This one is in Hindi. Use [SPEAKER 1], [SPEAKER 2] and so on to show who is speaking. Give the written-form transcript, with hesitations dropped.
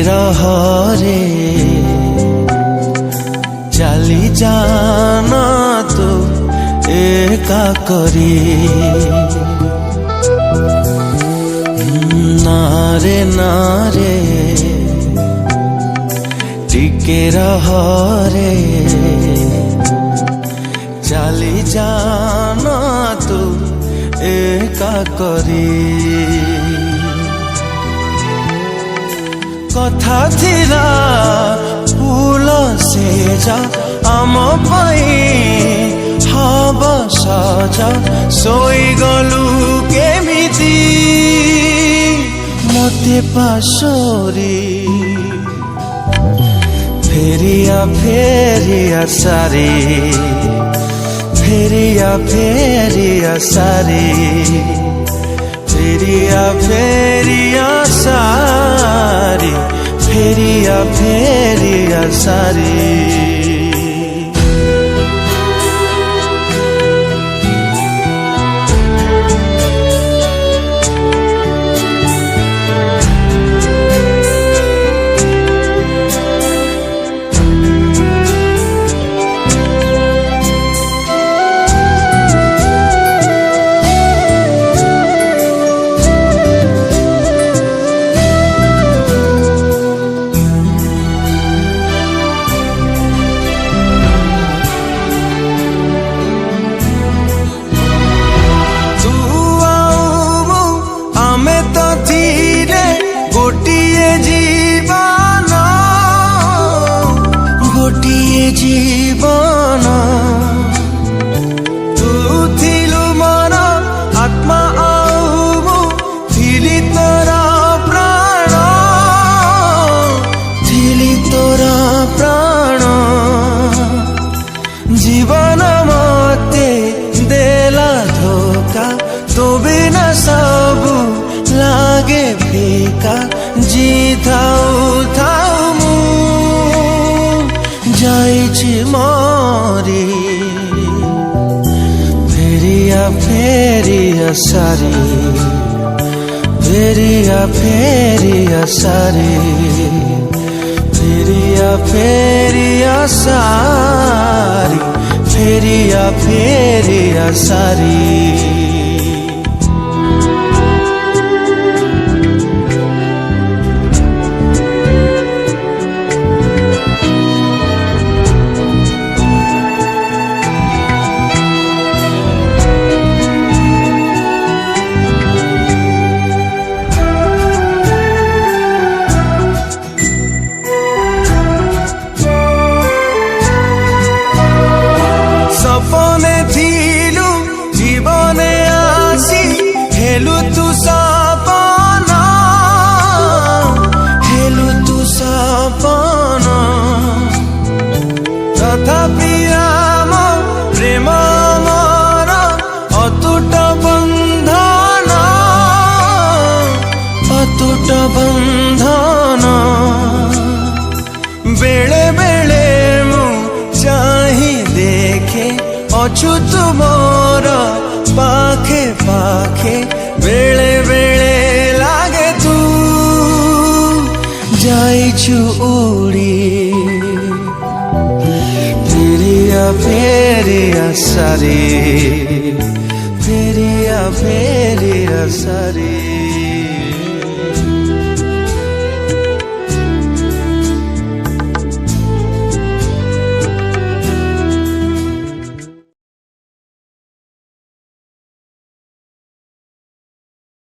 [SPEAKER 1] रहरे चली जाना तो एका करी नारे नारे टिके रहरे चली जाना तो एका करी कथा थिला फूल से जा आम हब सजा सोई गलु केमिति मते पासोरी फेरिया फेरिया सारी फेरिया फेरिया सारी फेरिया फेरिया सारी फेरिया फेरिया सारी जीवन तू थिलु मन आत्मा आउ थिली तोरा प्राण थिली तोरा प्राण जीवन मते देला धोखा तो बिना सब लागे फीका जी थाऊ थाऊ जाइछि मारी फेरिया फेरिया सारी फेरिया फेरिया सारी फेरिया फेरिया सारी फेरिया फेरिया सारी सपने थिलु जीवने आसी हेलु तू सपना हेलु तू सपना तथापि आम प्रेम मोर अतुट बंधन अतुट बंधन बेले बेले मु चाहि देखे अछु तुमर पाखे पाखे बेले बेले लागे तू जाइछु उड़ी फेरिया फेरिया सारी फेरिया फेरिया सारी।